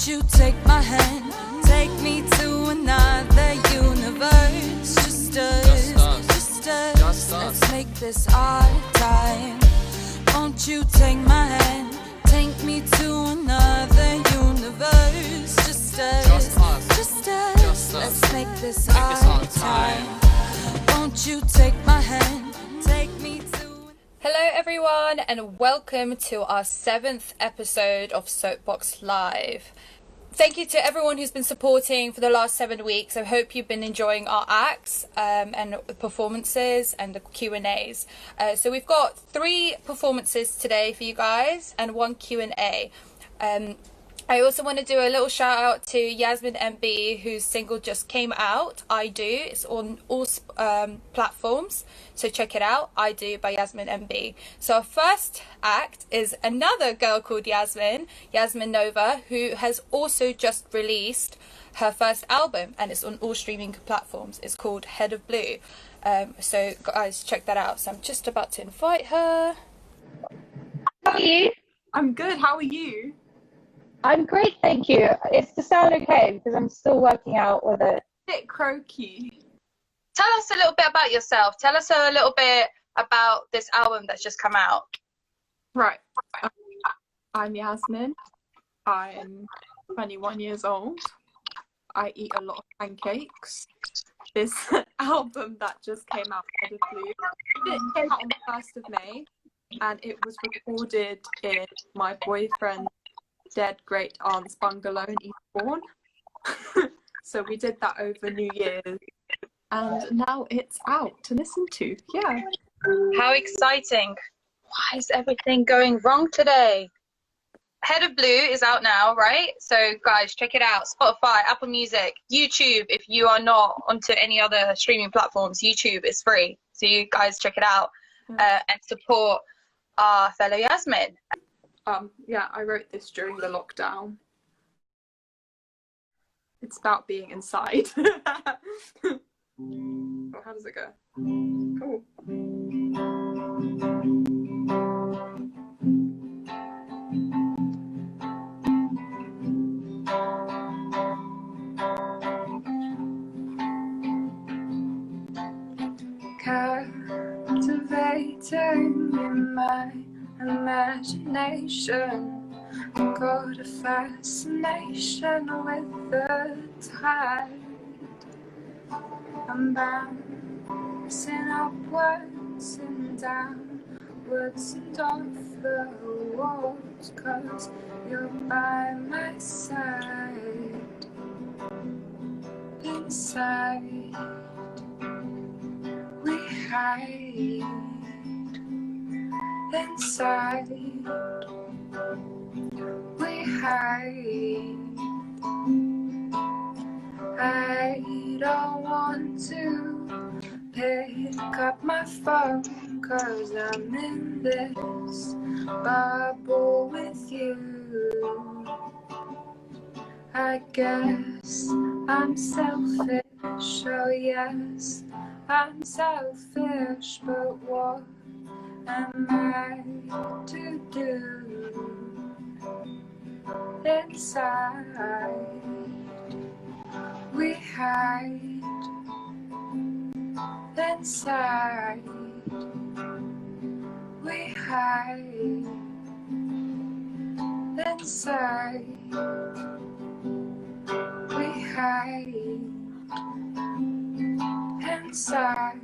Won't you take my hand, take me to another universe? Just us, let's make this our time. Won't you take my hand, take me to another universe? Just us, let's make this our time. Won't you take my hand, take me to... Hello everyone and welcome to our 7th episode of Soapbox Live. Thank you to everyone who's been supporting for the last 7 weeks. I hope you've been enjoying our acts and the performances and the Q&As. So we've got 3 performances today for you guys and 1 Q&A. I also want to do a little shout out to Yasmin NB, whose single just came out, I Do. It's on all platforms, so check it out, I Do by Yasmin NB. So our first act is another girl called Yasmin Nova, who has also just released her first album, and it's on all streaming platforms. It's called Head of Blue. So guys, check that out. So I'm just about to invite her. How are you? I'm good, how are you? I'm great, thank you. Is the sound okay? Because I'm still working out with it. Bit croaky. Tell us a little bit about yourself. Tell us a little bit about this album that's just come out. Right. I'm Yasmin. I'm 21 years old. I eat a lot of pancakes. This album that just came out, Head of Blue, it came out on the 1st of May, and it was recorded in my boyfriend's dead great aunt's bungalow in Eastbourne. So we did that over New Year's, and now it's out to listen to. Yeah. How exciting. Why is everything going wrong today? Head of Blue is out now, right? So guys, check it out. Spotify, Apple Music, YouTube. If you are not onto any other streaming platforms, YouTube is free. So you guys check it out and support our fellow Yasmin. Yeah, I wrote this during the lockdown. It's about being inside. Oh, how does it go? Cool. Captivating in my imagination, got a fascination with the tide. I'm bouncing upwards and downwards and off the walls, 'cause you're by my side. Inside we hide. Inside we hide. I don't want to pick up my phone, 'cause I'm in this bubble with you. I guess I'm selfish, oh yes, I'm selfish, but what am I to do? Inside we hide. Inside we hide. Inside we hide. Inside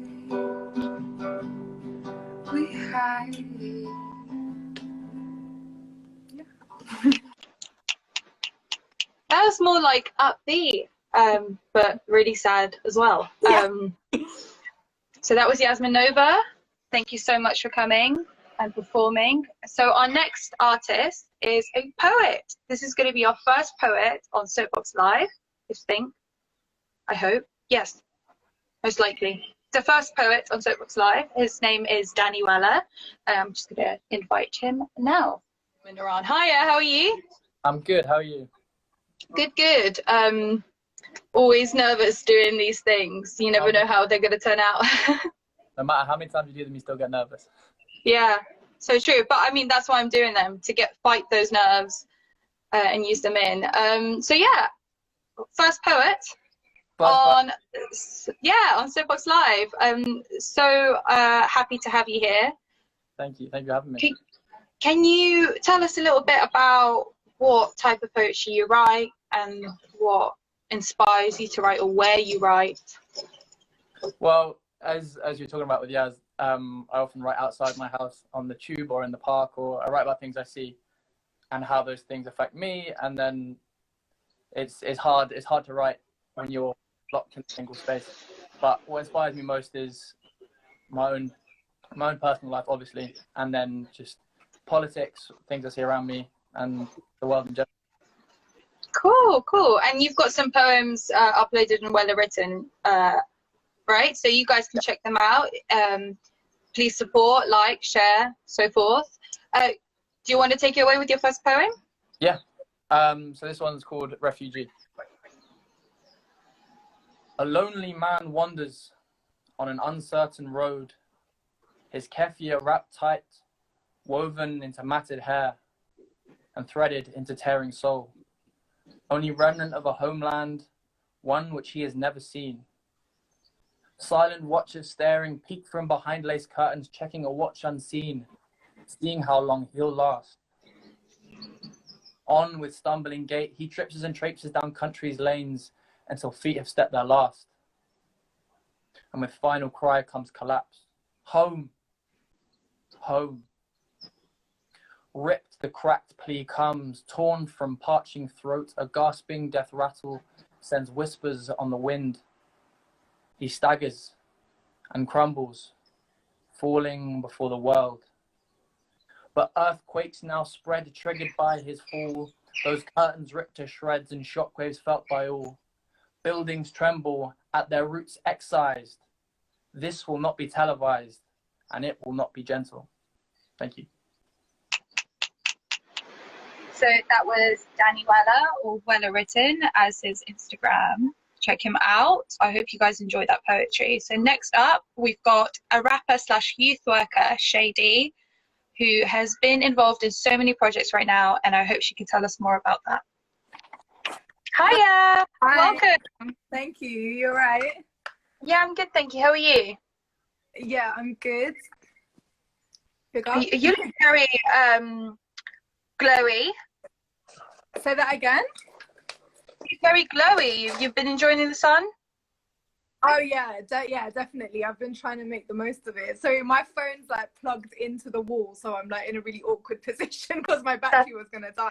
we hide. Yeah. That was more like upbeat, but really sad as well. Yeah. So that was Yasmin Nova. Thank you so much for coming and performing. So our next artist is a poet. This is going to be our first poet on Soapbox Live, I hope. Yes, most likely. The first poet on Soapbox Live. His name is Danny Weller. I'm just going to invite him now. Hiya, how are you? I'm good, how are you? Good, good. Always nervous doing these things. You never know how they're going to turn out. No matter how many times you do them, you still get nervous. Yeah, so true. But I mean, that's why I'm doing them, to fight those nerves and use them in. So yeah, first poet But on Soapbox Live. So happy to have you here. thank you for having me. Can you tell us a little bit about what type of poetry you write and what inspires you to write, or where you write? Well, as you're talking about with Yaz, I often write outside my house on the tube or in the park, or I write about things I see and how those things affect me. And then it's hard to write when you're locked in a single space. But what inspires me most is my own personal life, obviously, and then just politics, things I see around me, and the world in general. Cool. And you've got some poems uploaded and well written, right? So you guys can check them out. Please support, like, share, so forth. Do you want to take it away with your first poem? Yeah. So this one's called Refugee. A lonely man wanders on an uncertain road, his keffiyeh wrapped tight, woven into matted hair and threaded into tearing soul. Only remnant of a homeland, one which he has never seen. Silent watchers staring, peek from behind lace curtains, checking a watch unseen, seeing how long he'll last. On with stumbling gait, he trips and traipses down country's lanes until feet have stepped their last. And with final cry comes collapse. Home, home. Ripped the cracked plea comes, torn from parching throat, a gasping death rattle sends whispers on the wind. He staggers and crumbles, falling before the world. But earthquakes now spread, triggered by his fall. Those curtains ripped to shreds and shockwaves felt by all. Buildings tremble, at their roots excised. This will not be televised, and it will not be gentle. Thank you. So that was Danny Weller, or Weller Written, as his Instagram. Check him out. I hope you guys enjoyed that poetry. So next up, we've got a rapper / youth worker, Shay D, who has been involved in so many projects right now, and I hope she can tell us more about that. Hiya! Hi. Welcome! Thank you. You're right. Yeah, I'm good, thank you. How are you? Yeah, I'm good. You look very glowy. Say that again. You're very glowy. You've been enjoying the sun? Oh yeah, definitely. I've been trying to make the most of it. So my phone's like plugged into the wall, so I'm like in a really awkward position because my battery was gonna die.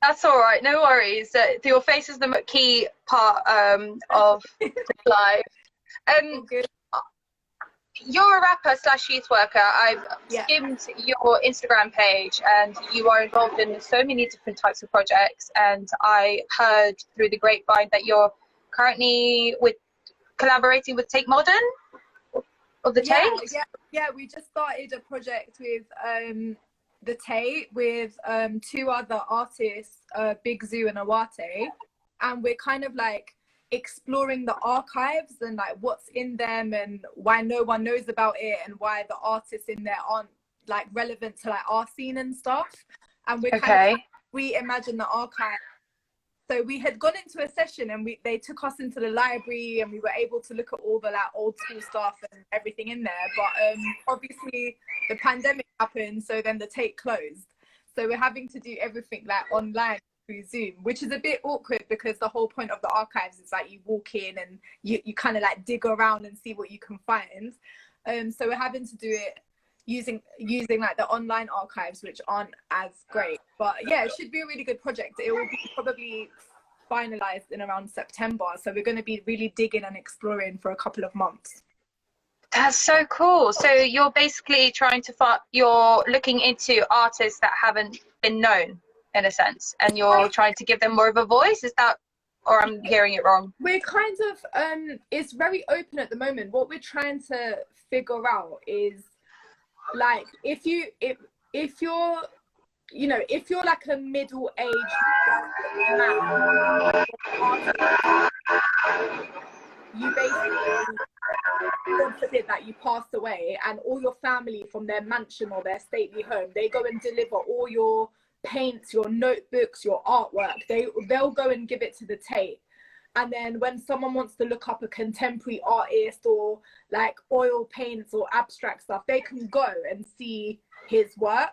That's all right, no worries. Your face is the key part of the live. Good. You're a rapper / youth worker. I've skimmed your Instagram page, and you are involved in so many different types of projects. And I heard through the grapevine that you're currently collaborating with Take Modern of the Tate. Yeah. We just started a project with the Tate with 2 other artists, Big Zoo and Awate, and we're kind of like exploring the archives and like what's in them and why no one knows about it and why the artists in there aren't like relevant to like our scene and stuff. And we're kind of reimagine the archive. So we had gone into a session and they took us into the library and we were able to look at all the like old school stuff and everything in there. But obviously the pandemic happened, so then the Tate closed. So we're having to do everything like online through Zoom, which is a bit awkward because the whole point of the archives is like you walk in and you kind of like dig around and see what you can find. So we're having to do it using like the online archives, which aren't as great. But yeah, it should be a really good project. It will be probably finalized in around September. So we're going to be really digging and exploring for a couple of months. That's so cool. So you're basically trying to you're looking into artists that haven't been known, in a sense, and you're trying to give them more of a voice. Is that, or I'm hearing it wrong? We're kind of it's very open at the moment. What we're trying to figure out is like if you're like a middle-aged man, you basically, God forbid that you pass away and all your family from their mansion or their stately home, they go and deliver all your paints, your notebooks, your artwork. They'll go and give it to the Tate. And then when someone wants to look up a contemporary artist or like oil paints or abstract stuff, they can go and see his work.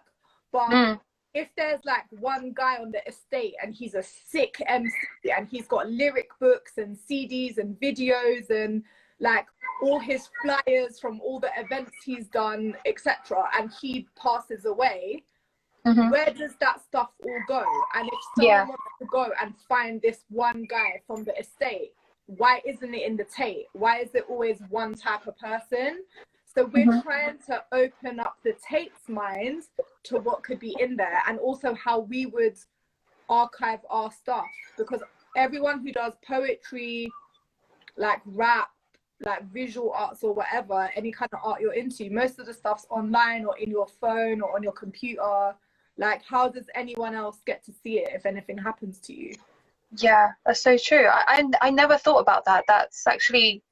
But if there's like one guy on the estate and he's a sick MC and he's got lyric books and CDs and videos and like all his flyers from all the events he's done, etc., and he passes away, where does that stuff all go? And if someone wants to go and find this one guy from the estate, why isn't it in the Tate? Why is it always one type of person? So we're trying to open up the Tate's mind to what could be in there, and also how we would archive our stuff, because everyone who does poetry, like rap, like visual arts or whatever, any kind of art you're into, most of the stuff's online or in your phone or on your computer. Like, how does anyone else get to see it if anything happens to you? Yeah, that's so true. I never thought about that. That's actually,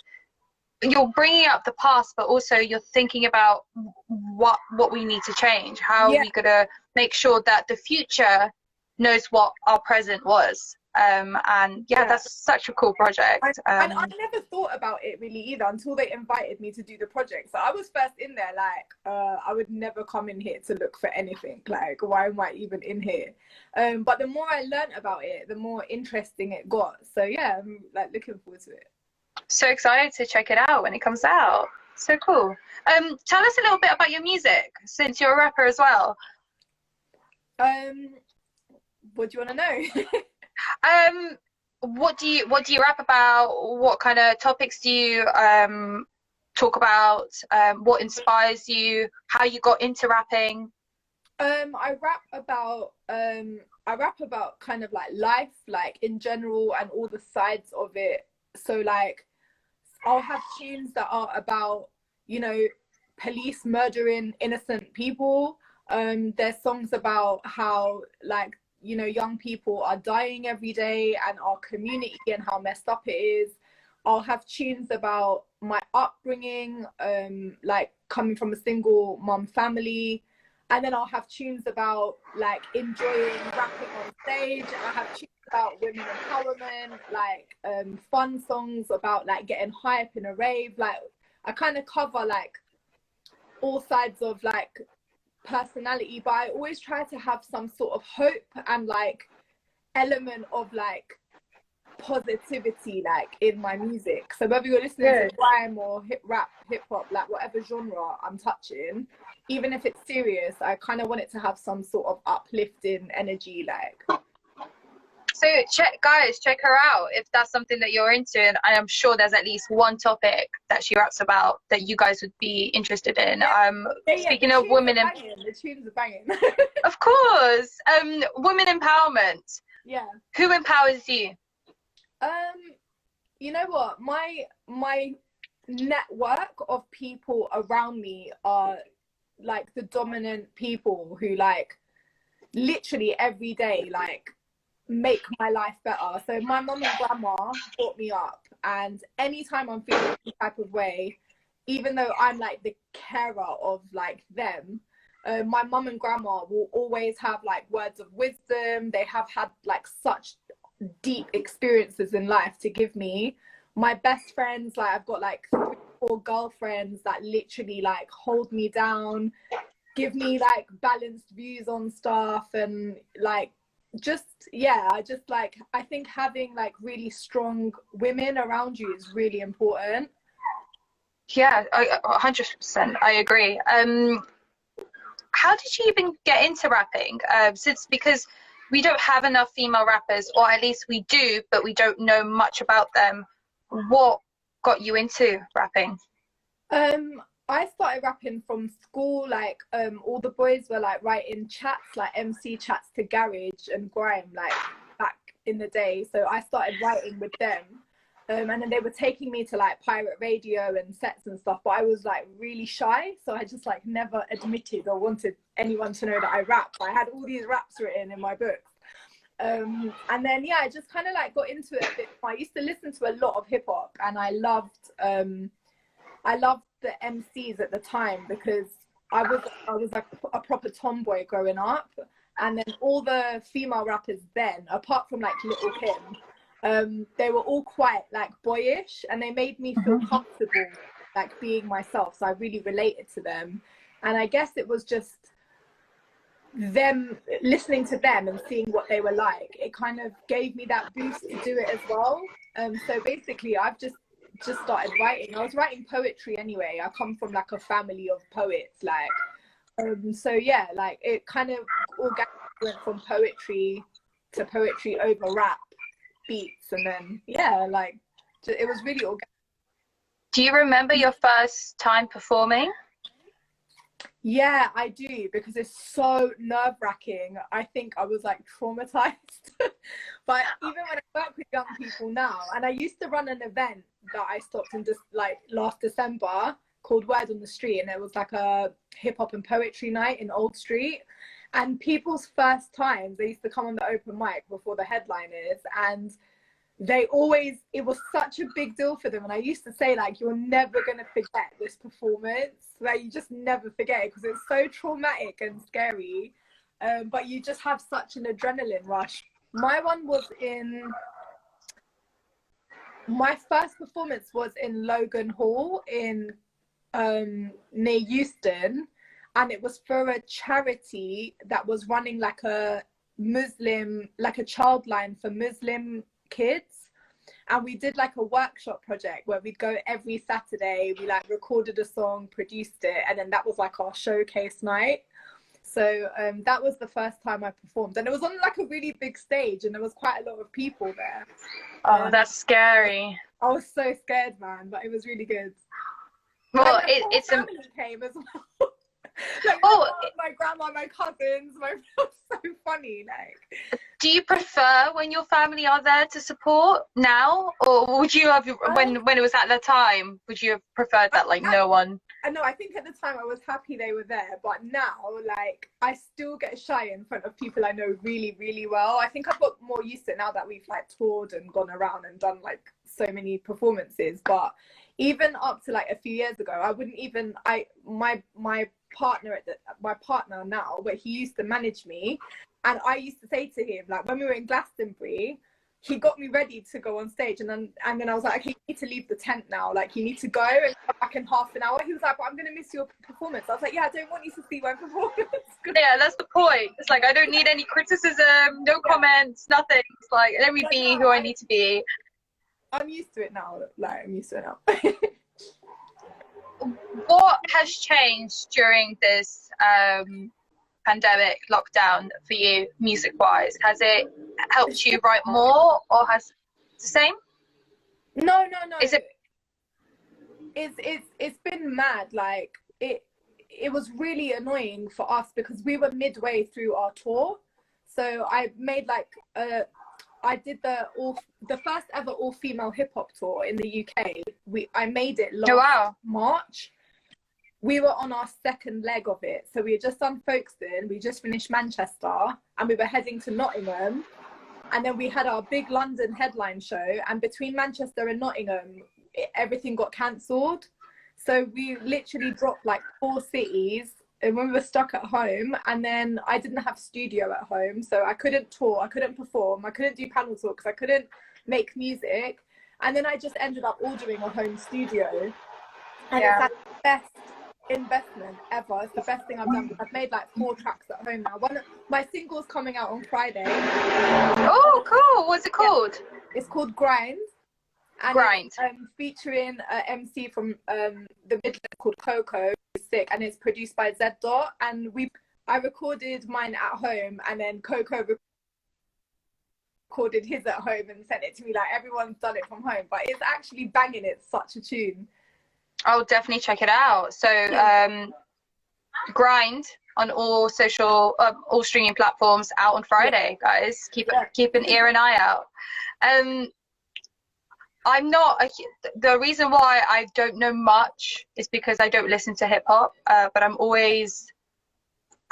you're bringing up the past, but also you're thinking about what we need to change. How are we gonna make sure that the future knows what our present was? And that's such a cool project. And I never thought about it really either until they invited me to do the project. So I was first in there like, I would never come in here to look for anything. Like, why am I even in here? But the more I learned about it, the more interesting it got. So yeah, I'm like looking forward to it. So excited to check it out when it comes out. So cool. Tell us a little bit about your music, since you're a rapper as well. What do you want to know? What do you rap about? What kind of topics do you talk about? What inspires you? How you got into rapping? I rap about kind of like life, like in general, and all the sides of it. So like, I'll have tunes that are about, you know, police murdering innocent people. There's songs about how, like, you know, young people are dying every day and our community and how messed up it is. I'll have tunes about my upbringing, like coming from a single mom family. And then I'll have tunes about like enjoying rapping on stage. And I have tunes about women empowerment, like fun songs about like getting high up in a rave. Like, I kind of cover like all sides of like personality, but I always try to have some sort of hope and like element of like positivity like in my music. So whether you're listening to grime or hip hop, like whatever genre I'm touching, even if it's serious, I kind of want it to have some sort of uplifting energy. Like, so check her out if that's something that you're into, and I'm sure there's at least one topic that she raps about that you guys would be interested in. Speaking of women, the tunes are banging. Of course, women empowerment. Yeah. Who empowers you? You know what? My network of people around me are like the dominant people who like literally every day like make my life better. So my mum and grandma brought me up, and anytime I'm feeling any type of way, even though I'm like the carer of like them, my mum and grandma will always have like words of wisdom. They have had like such deep experiences in life to give me. My best friends, like I've got like 3 or 4 girlfriends that literally like hold me down, give me like balanced views on stuff, and like just I think having like really strong women around you is really important. Yeah, 100%, I agree. How did you even get into rapping? Because we don't have enough female rappers, or at least we do, but we don't know much about them. What got you into rapping? I started rapping from school. Like all the boys were like writing chats, like MC chats to Garage and Grime, like back in the day. So I started writing with them. And then they were taking me to like pirate radio and sets and stuff, but I was like really shy, so I just like never admitted or wanted anyone to know that I rap. I had all these raps written in my books. And then I just kind of like got into it a bit. I used to listen to a lot of hip hop, and I loved the MCs at the time, because I was like a proper tomboy growing up, and then all the female rappers then, apart from like Little Kim, they were all quite like boyish, and they made me feel comfortable like being myself, so I really related to them. And I guess it was just them, listening to them and seeing what they were like, it kind of gave me that boost to do it as well. So basically I've just started writing. I was writing poetry anyway. I come from like a family of poets, like so yeah, like it kind of organically went from poetry to poetry over rap beats, and then yeah, like it was really organic. Do you remember your first time performing? Yeah, I do, because it's so nerve-wracking. I think I was like traumatized. But even when I work with young people now, and I used to run an event that I stopped in just like last December called Word on the Street, and it was like a hip hop and poetry night in Old Street. And people's first times, they used to come on the open mic before the headliners, and they always, it was such a big deal for them. And I used to say, like, you're never going to forget this performance. Like, you just never forget it, because it's so traumatic and scary. But you just have such an adrenaline rush. My first performance was in Logan Hall in near Euston. And it was for a charity that was running like a child line for Muslim kids. And we did like a workshop project where we'd go every Saturday, we like recorded a song, produced it, and then that was like our showcase night. So that was the first time I performed, and it was on like a really big stage, and there was quite a lot of people there. Oh, that's scary. I was so scared, man, but it was really good. Well, it's family came as well. Like my grandma, my cousins, it's so funny. Like, do you prefer when your family are there to support now, or would you have when it was at the time? Would you have preferred that no one? I know. I think at the time I was happy they were there, but now like I still get shy in front of people I know really, really well. I think I've got more used to it now that we've like toured and gone around and done like so many performances. But even up to like a few years ago, I wouldn't even. My partner now, but he used to manage me, and I used to say to him, like when we were in Glastonbury, he got me ready to go on stage, and then I was like, okay, you need to leave the tent now, like you need to go and come back in half an hour. He was like, but I'm gonna miss your performance. I was like, yeah, I don't want you to see my performance. Yeah, that's the point. It's like I don't need any criticism, no comments, nothing. It's like let me be who I need to be. I'm used to it now. What has changed during this pandemic lockdown for you, music-wise? Has it helped you write more, or has it the same? No. Is it? It's been mad. Like it was really annoying for us because we were midway through our tour. So I made I did the first ever all-female hip-hop tour in the UK. I made it last March. We were on our second leg of it. So we had just done Folkestone, we just finished Manchester, and we were heading to Nottingham. And then we had our big London headline show, and between Manchester and Nottingham, everything got cancelled. So we literally dropped like 4 cities, and when we were stuck at home, and then I didn't have studio at home, so I couldn't tour, I couldn't perform, I couldn't do panel talks, I couldn't make music. And then I just ended up ordering a home studio, and it's like the best investment ever. It's the best thing I've done. I've made like 4 tracks at home now. My single's coming out on Friday. Oh, cool. What's it called? It's called Grind. And Grind. It's, featuring an MC from the Midlands called Coco. Sick, and it's produced by Z Dot. And I recorded mine at home, and then Coco recorded his at home and sent it to me. Like everyone's done it from home, but it's actually banging. It's such a tune. I'll definitely check it out. So Grind on all all streaming platforms, out on Friday, guys. Keep an ear and eye out. The reason why I don't know much is because I don't listen to hip hop, but I'm always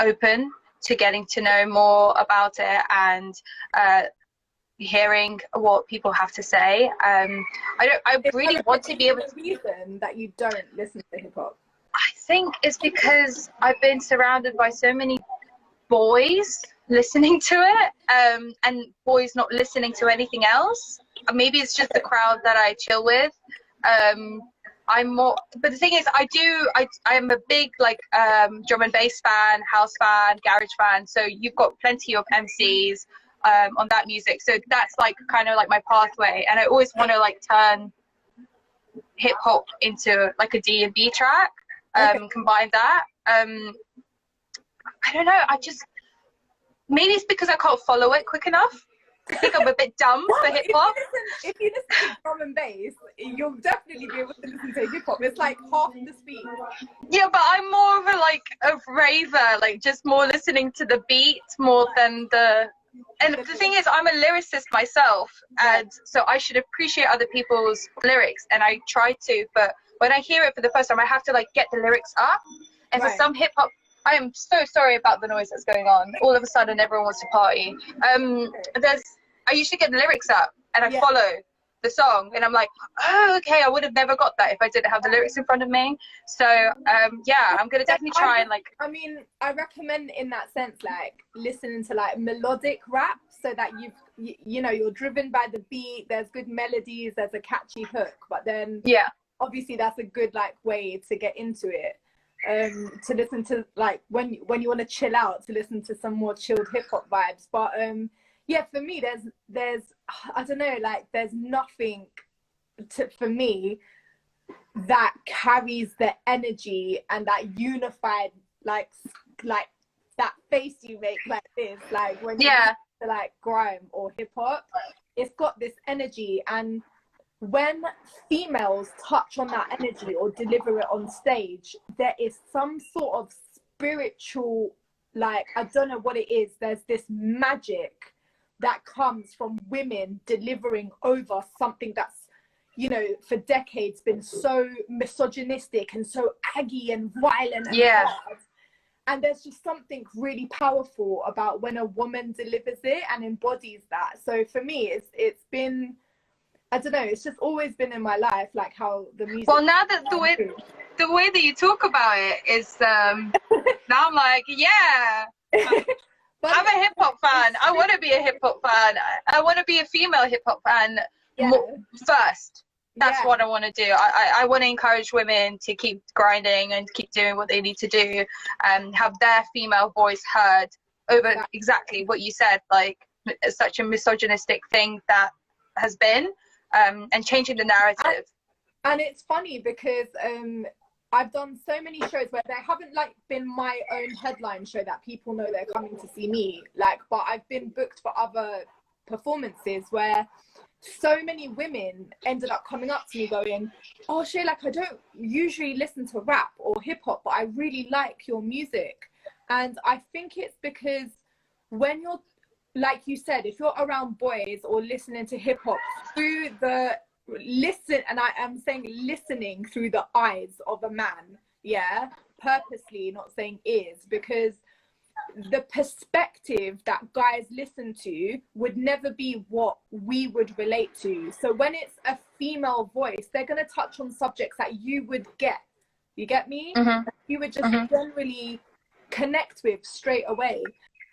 open to getting to know more about it and hearing what people have to say. I really want to be able to. Reason that you don't listen to hip hop? I think it's because I've been surrounded by so many boys listening to it, and boys not listening to anything else. Maybe it's just the crowd that I chill with. I'm more, but the thing is, I'm a big like drum and bass fan, house fan, garage fan. So you've got plenty of MCs on that music. So that's like kind of like my pathway, and I always want to like turn hip hop into like a D&B track, combine that. I don't know. Maybe it's because I can't follow it quick enough. I think I'm a bit dumb for hip hop. If you listen to drum and bass, you'll definitely be able to listen to hip hop. It's like half the speed. Yeah, but I'm more of a raver, like just more listening to the beat more than the. And the thing is, I'm a lyricist myself, and so I should appreciate other people's lyrics, and I try to. But when I hear it for the first time, I have to like get the lyrics up. And for some hip hop, I am so sorry about the noise that's going on. All of a sudden, everyone wants to party. I usually get the lyrics up and I follow the song, and I'm like, oh, okay, I would have never got that if I didn't have the lyrics in front of me. So yeah, I'm gonna definitely try and like. I mean, I recommend in that sense, like listening to like melodic rap, so that you know you're driven by the beat. There's good melodies. There's a catchy hook, but then obviously that's a good like way to get into it. To listen to like when you want to chill out, to listen to some more chilled hip hop vibes. But yeah, for me, there's I don't know, like there's nothing for me that carries the energy and that unified like that face you make like this, like when you listen to like grime or hip hop. It's got this energy, and when females touch on that energy or deliver it on stage, there is some sort of spiritual, like, I don't know what it is. There's this magic that comes from women delivering over something that's, you know, for decades been so misogynistic and so aggy and violent and hard. And there's just something really powerful about when a woman delivers it and embodies that. So for me, it's been, I don't know, it's just always been in my life, like how the music. Well, now that the way that you talk about it is, now I'm like, yeah, I'm a hip hop fan. I want to be a hip hop fan. I want to be a female hip hop fan first. That's what I want to do. I want to encourage women to keep grinding and keep doing what they need to do, and have their female voice heard over exactly what you said, like such a misogynistic thing that has been. And changing the narrative. And it's funny because I've done so many shows where they haven't like been my own headline show that people know they're coming to see me, like, but I've been booked for other performances where so many women ended up coming up to me going, oh Shay, like I don't usually listen to rap or hip hop, but I really like your music. And I think it's because when you're, like you said, if you're around boys or listening to hip hop through the and I am saying listening through the eyes of a man, purposely not saying ears, because the perspective that guys listen to would never be what we would relate to. So when it's a female voice, they're going to touch on subjects that you would get. You get me? You would just generally connect with straight away.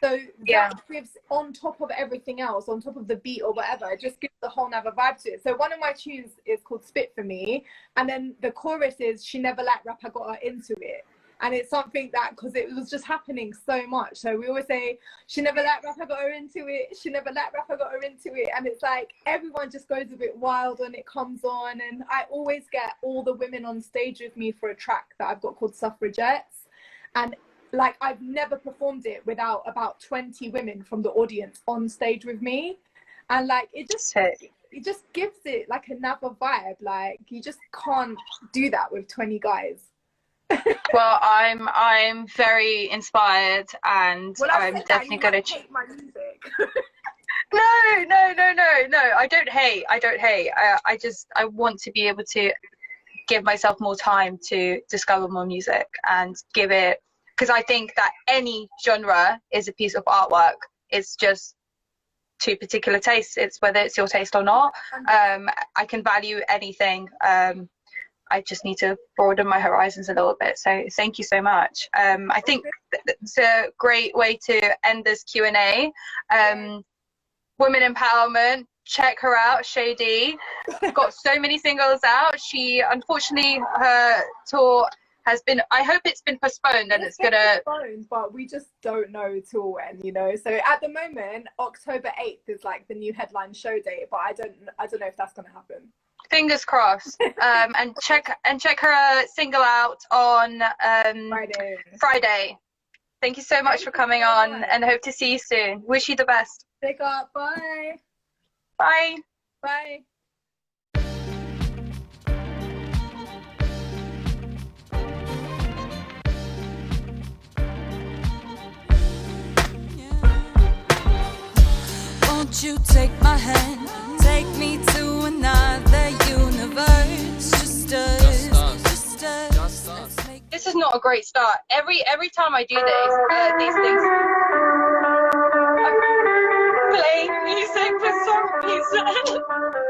So that gives, on top of everything else, on top of the beat or whatever, it just gives the whole nother vibe to it. So one of my tunes is called Spit For Me, and then the chorus is She Never Liked Rap, I Got Her Into It. And it's something that, because it was just happening so much. So we always say, she never liked rap, I got her into it. She never liked rap, I got her into it. And it's like, everyone just goes a bit wild when it comes on. And I always get all the women on stage with me for a track that I've got called Suffragettes. And like, I've never performed it without about 20 women from the audience on stage with me. And like, it just gives it like another vibe. Like, you just can't do that with 20 guys. Well, I'm very inspired, and I'm definitely gonna hate my music. No, I don't hate. I want to be able to give myself more time to discover more music and give it, because I think that any genre is a piece of artwork. It's just to particular tastes. It's whether it's your taste or not. I can value anything. I just need to broaden my horizons a little bit. So thank you so much. I think it's a great way to end this Q&A. Women empowerment, check her out, Shay D. Got so many singles out. She, unfortunately, her tour has been, I hope it's been postponed and it's gonna... postponed, but we just don't know till when, you know. So at the moment, October 8th is like the new headline show date, but I don't know if that's gonna happen. Fingers crossed. And check her single out on Friday. Thank you so much for coming on, and hope to see you soon. Wish you the best. Take up. Bye. Bye. Bye. Won't you take my hand, take me to another universe? Just us. This is not a great start. Every time I do these things, I play music for some reason.